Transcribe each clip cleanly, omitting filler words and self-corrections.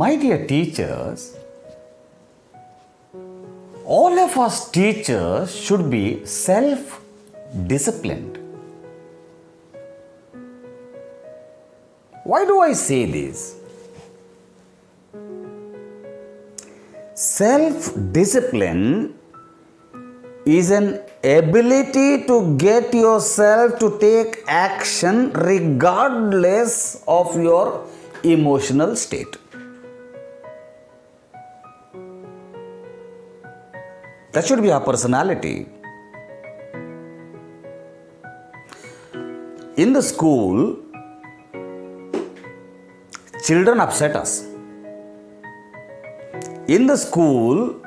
My dear teachers, all of us teachers should be self-disciplined. Why do I say this? Self-discipline is an ability to get yourself to take action regardless of your emotional state. That should be our personality. In the school, children upset us. In the school,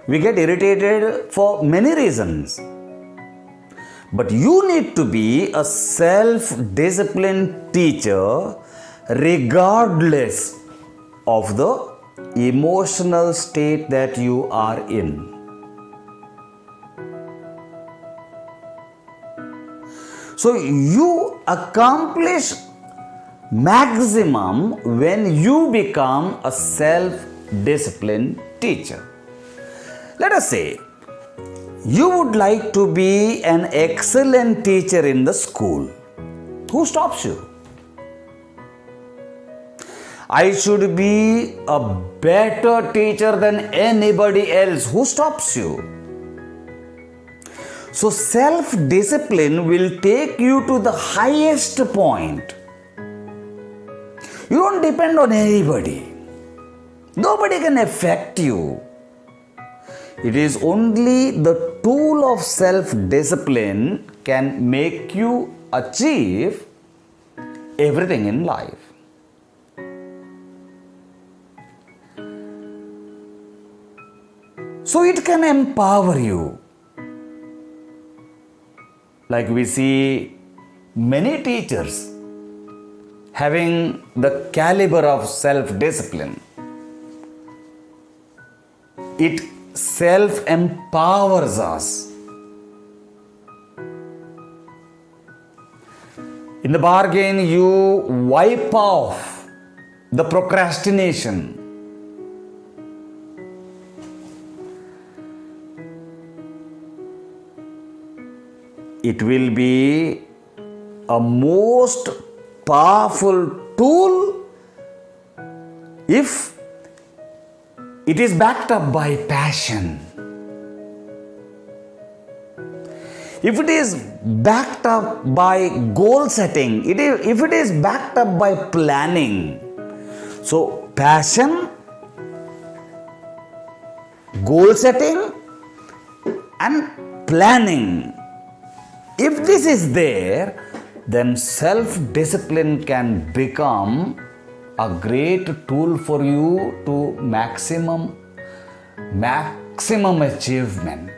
we get irritated for many reasons. But you need to be a self-disciplined teacher regardless of the emotional state that you are in. So you accomplish maximum when you become a self-disciplined teacher. Let us say you would like to be an excellent teacher in the school. Who stops you? I should be a better teacher than anybody else. Who stops you? So self-discipline will take you to the highest point. You don't depend on anybody. Nobody can affect you. It is only the tool of self-discipline can make you achieve everything in life. So it can empower you. Like we see many teachers having the caliber of self-discipline. It self-empowers us. In the bargain, you wipe off the procrastination. It will be a most powerful tool if it is backed up by passion. If it is backed up by goal setting, if it is backed up by planning. So, passion, goal setting, and planning. If this is there, then self-discipline can become a great tool for you to maximum achievement.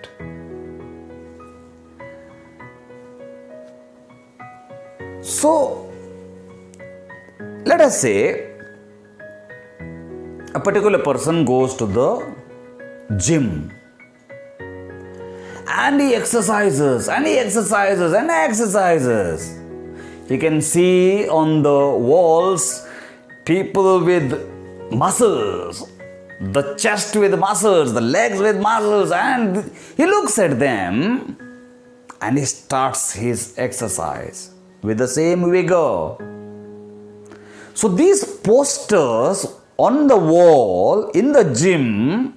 So, let us say a particular person goes to the gym and he exercises and he exercises and exercises. You can see on the walls people with muscles, the chest with muscles, the legs with muscles, and he looks at them and he starts his exercise with the same vigor. So these posters on the wall in the gym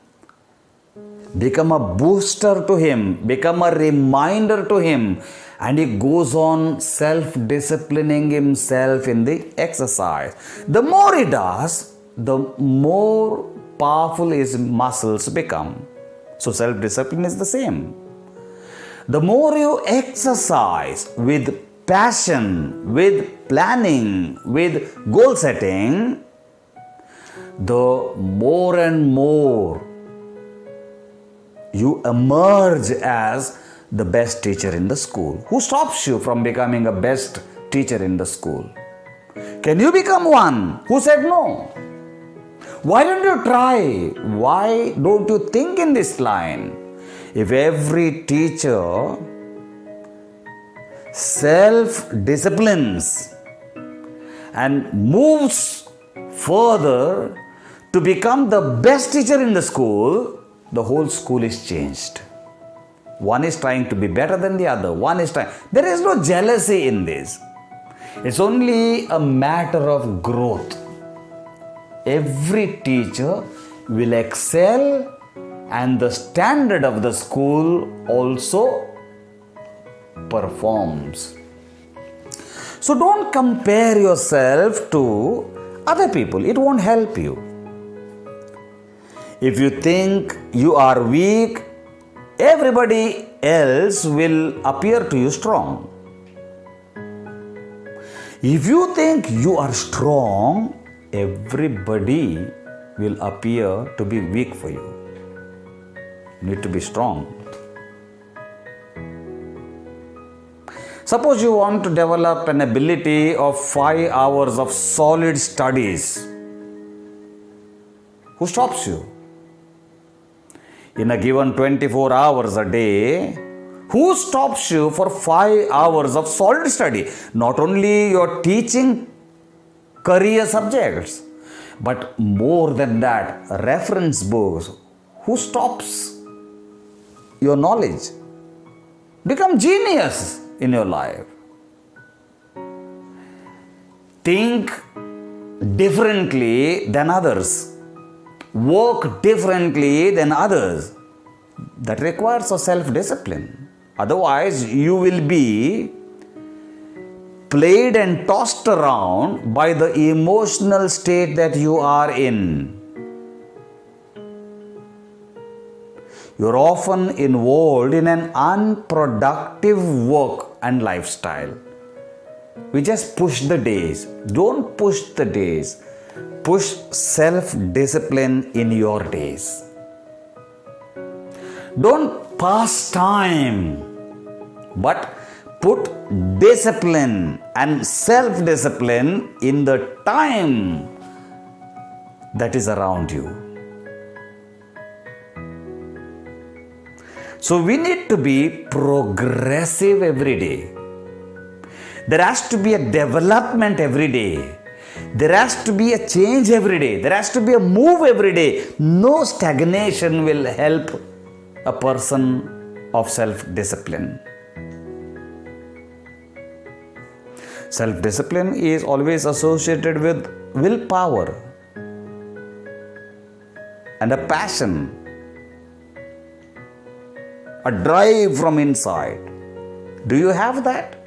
become a booster to him, become a reminder to him, and he goes on self-disciplining himself in the exercise. The more he does, the more powerful his muscles become. So self-discipline is the same. The more you exercise with passion, with planning, with goal setting, the more and more you emerge as the best teacher in the school. Who stops you from becoming a best teacher in the school? Can you become one? Who said no? Why don't you try? Why don't you think in this line? If every teacher self-disciplines and moves further to become the best teacher in the school, the whole school is changed. One is trying to be better than the other. There is no jealousy in this. It's only a matter of growth. Every teacher will excel, and the standard of the school also performs. So don't compare yourself to other people. It won't help you. If you think you are weak, everybody else will appear to you strong. If you think you are strong, everybody will appear to be weak for you. You need to be strong. Suppose you want to develop an ability of 5 hours of solid studies. Who stops you? In a given 24 hours a day, who stops you for 5 hours of solid study? Not only your teaching career subjects, but more than that, reference books. Who stops your knowledge? Become genius in your life. Think differently than others. Work differently than others. That requires a self-discipline. Otherwise, you will be played and tossed around by the emotional state that you are in. You're often involved in an unproductive work and lifestyle. We just push the days. Don't push the days. Push self-discipline in your days. Don't pass time, but put discipline and self-discipline in the time that is around you. So we need to be progressive every day. There has to be a development every day. There has to be a change every day. There has to be a move every day. No stagnation will help a person of self-discipline. Self-discipline is always associated with willpower and a passion, a drive from inside. Do you have that?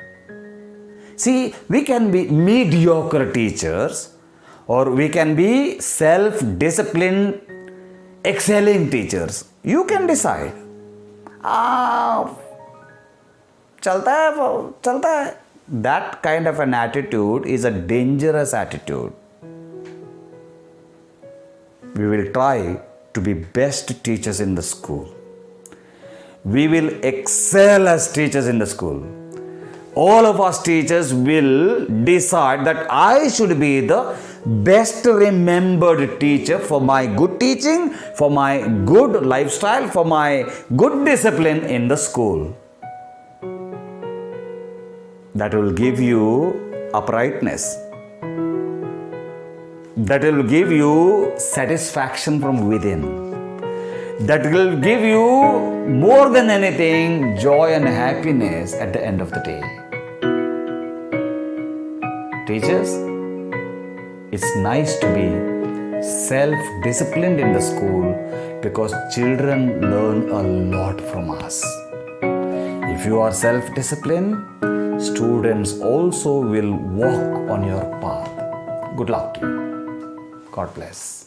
See, we can be mediocre teachers, or we can be self-disciplined, excelling teachers. You can decide. Chalta hai. That kind of an attitude is a dangerous attitude. We will try to be best teachers in the school. We will excel as teachers in the school. All of us teachers will decide that I should be the best remembered teacher for my good teaching, for my good lifestyle, for my good discipline in the school. That will give you uprightness. That will give you satisfaction from within. That will give you, more than anything, joy and happiness at the end of the day. Teachers, it's nice to be self-disciplined in the school because children learn a lot from us. If you are self-disciplined, students also will walk on your path. Good luck to you. God bless.